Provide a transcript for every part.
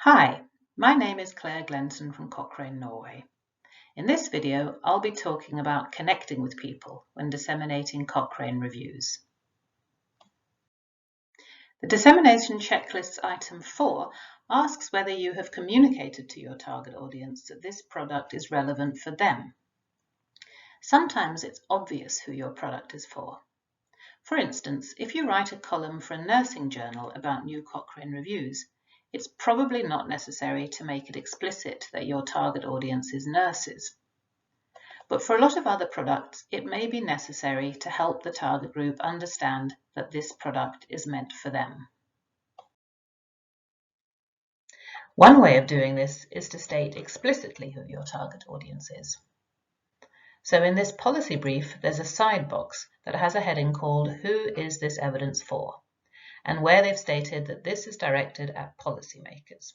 Hi, my name is Claire Glenton from Cochrane, Norway. In this video, I'll be talking about connecting with people when disseminating Cochrane reviews. The Dissemination Checklist Item 4 asks whether you have communicated to your target audience that this product is relevant for them. Sometimes it's obvious who your product is for. For instance, if you write a column for a nursing journal about new Cochrane reviews, it's probably not necessary to make it explicit that your target audience is nurses. But for a lot of other products, it may be necessary to help the target group understand that this product is meant for them. One way of doing this is to state explicitly who your target audience is. So in this policy brief, there's a side box that has a heading called "Who is this evidence for?" and where they've stated that this is directed at policymakers.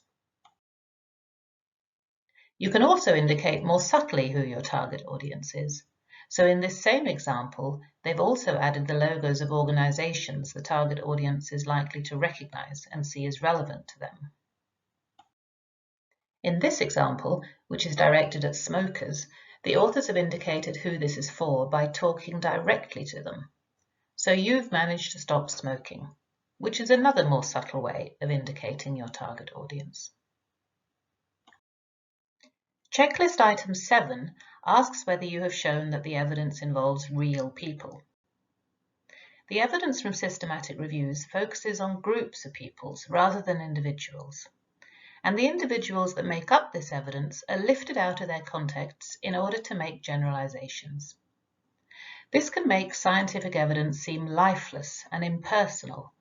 You can also indicate more subtly who your target audience is. So in this same example, they've also added the logos of organizations the target audience is likely to recognize and see as relevant to them. In this example, which is directed at smokers, the authors have indicated who this is for by talking directly to them. So you've managed to stop smoking, which is another more subtle way of indicating your target audience. Checklist item 7 asks whether you have shown that the evidence involves real people. The evidence from systematic reviews focuses on groups of peoples rather than individuals. And the individuals that make up this evidence are lifted out of their contexts in order to make generalizations. This can make scientific evidence seem lifeless and impersonal.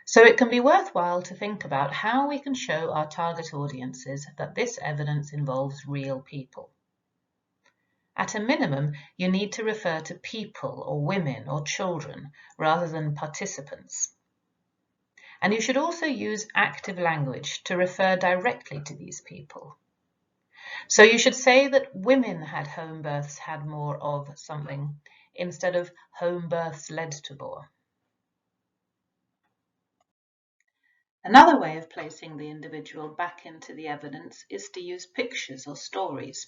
So it can be worthwhile to think about how we can show our target audiences that this evidence involves real people. At a minimum, you need to refer to people or women or children rather than participants. And you should also use active language to refer directly to these people. So you should say that women had home births had more of something instead of home births led to more. Another way of placing the individual back into the evidence is to use pictures or stories.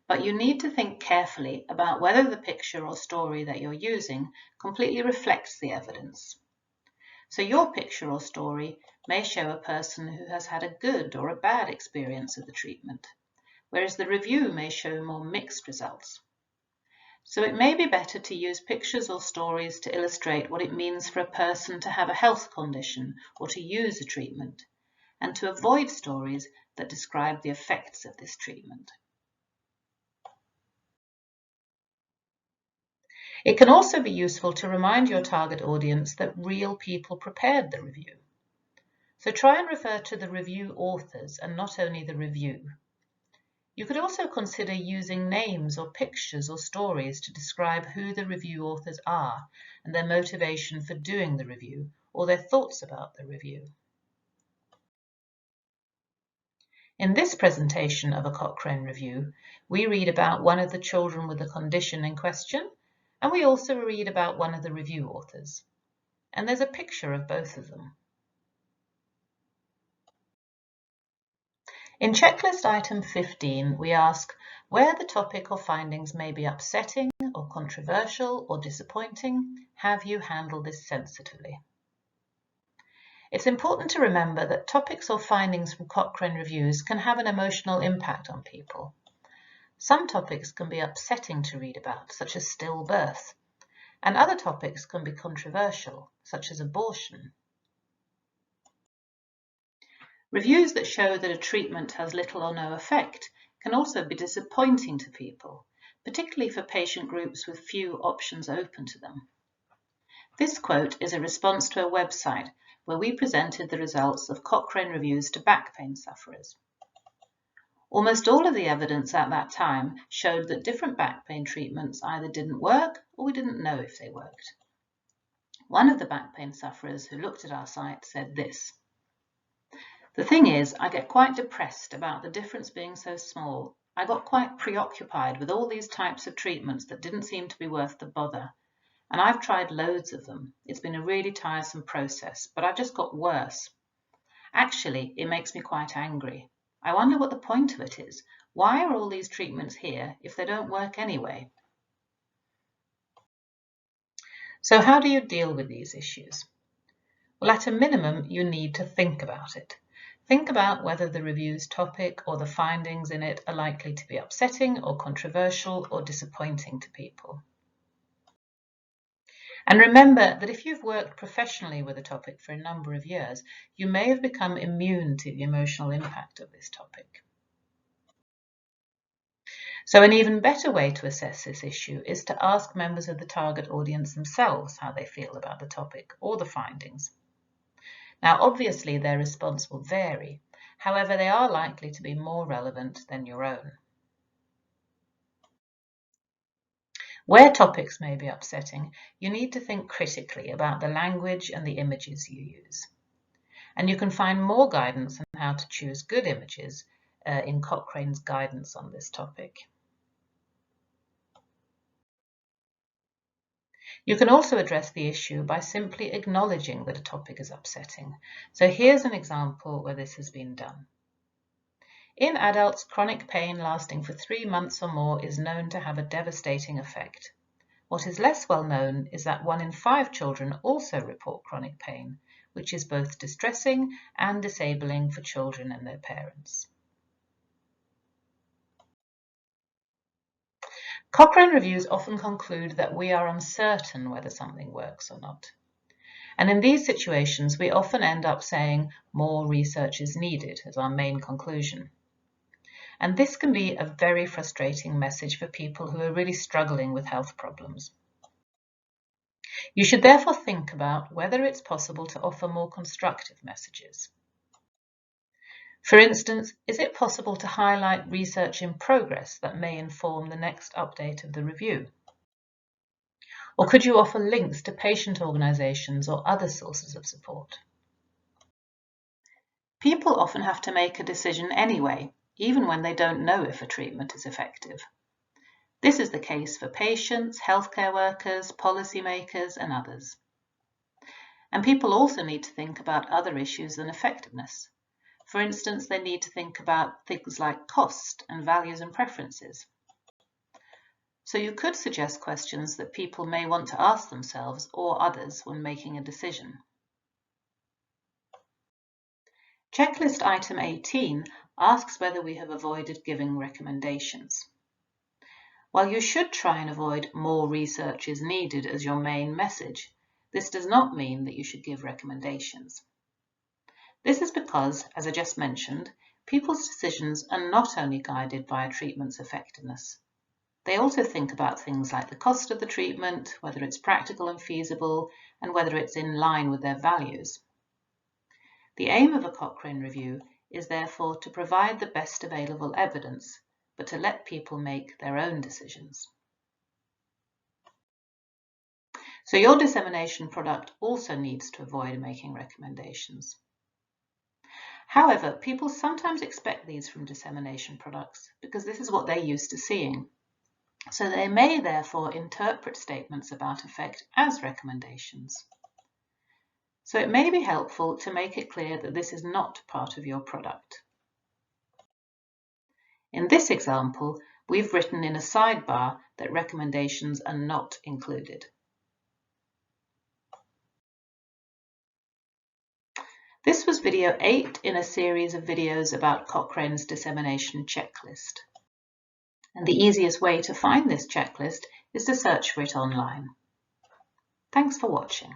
But you need to think carefully about whether the picture or story that you're using completely reflects the evidence. So your picture or story may show a person who has had a good or a bad experience of the treatment, whereas the review may show more mixed results. So it may be better to use pictures or stories to illustrate what it means for a person to have a health condition or to use a treatment, and to avoid stories that describe the effects of this treatment. It can also be useful to remind your target audience that real people prepared the review. So try and refer to the review authors and not only the review. You could also consider using names or pictures or stories to describe who the review authors are and their motivation for doing the review or their thoughts about the review. In this presentation of a Cochrane review, we read about one of the children with the condition in question, and we also read about one of the review authors. And there's a picture of both of them. In checklist item 15, we ask where the topic or findings may be upsetting or controversial or disappointing, have you handled this sensitively? It's important to remember that topics or findings from Cochrane reviews can have an emotional impact on people. Some topics can be upsetting to read about, such as stillbirth, and other topics can be controversial, such as abortion. Reviews that show that a treatment has little or no effect can also be disappointing to people, particularly for patient groups with few options open to them. This quote is a response to a website where we presented the results of Cochrane reviews to back pain sufferers. Almost all of the evidence at that time showed that different back pain treatments either didn't work or we didn't know if they worked. One of the back pain sufferers who looked at our site said this: "The thing is, I get quite depressed about the difference being so small. I got quite preoccupied with all these types of treatments that didn't seem to be worth the bother. And I've tried loads of them. It's been a really tiresome process, but I've just got worse. Actually, it makes me quite angry. I wonder what the point of it is. Why are all these treatments here if they don't work anyway? So how do you deal with these issues? Well, at a minimum, you need to think about it. Think about whether the review's topic or the findings in it are likely to be upsetting or controversial or disappointing to people. And remember that if you've worked professionally with a topic for a number of years, you may have become immune to the emotional impact of this topic. So an even better way to assess this issue is to ask members of the target audience themselves how they feel about the topic or the findings. Now, obviously, their response will vary. However, they are likely to be more relevant than your own. Where topics may be upsetting, you need to think critically about the language and the images you use. And you can find more guidance on how to choose good images in Cochrane's guidance on this topic. You can also address the issue by simply acknowledging that a topic is upsetting. So here's an example where this has been done. In adults, chronic pain lasting for 3 months or more is known to have a devastating effect. What is less well known is that 1 in 5 children also report chronic pain, which is both distressing and disabling for children and their parents. Cochrane reviews often conclude that we are uncertain whether something works or not. And in these situations, we often end up saying more research is needed as our main conclusion. And this can be a very frustrating message for people who are really struggling with health problems. You should therefore think about whether it's possible to offer more constructive messages. For instance, is it possible to highlight research in progress that may inform the next update of the review? Or could you offer links to patient organisations or other sources of support? People often have to make a decision anyway, even when they don't know if a treatment is effective. This is the case for patients, healthcare workers, policymakers, and others. And people also need to think about other issues than effectiveness. For instance, they need to think about things like cost and values and preferences. So you could suggest questions that people may want to ask themselves or others when making a decision. Checklist item 18 asks whether we have avoided giving recommendations. While you should try and avoid more research is needed as your main message, this does not mean that you should give recommendations. This is because, as I just mentioned, people's decisions are not only guided by a treatment's effectiveness. They also think about things like the cost of the treatment, whether it's practical and feasible, and whether it's in line with their values. The aim of a Cochrane review is therefore to provide the best available evidence, but to let people make their own decisions. So your dissemination product also needs to avoid making recommendations. However, people sometimes expect these from dissemination products because this is what they're used to seeing. So they may therefore interpret statements about effect as recommendations. So it may be helpful to make it clear that this is not part of your product. In this example, we've written in a sidebar that recommendations are not included. This was video 8 in a series of videos about Cochrane's dissemination checklist. And the easiest way to find this checklist is to search for it online. Thanks for watching.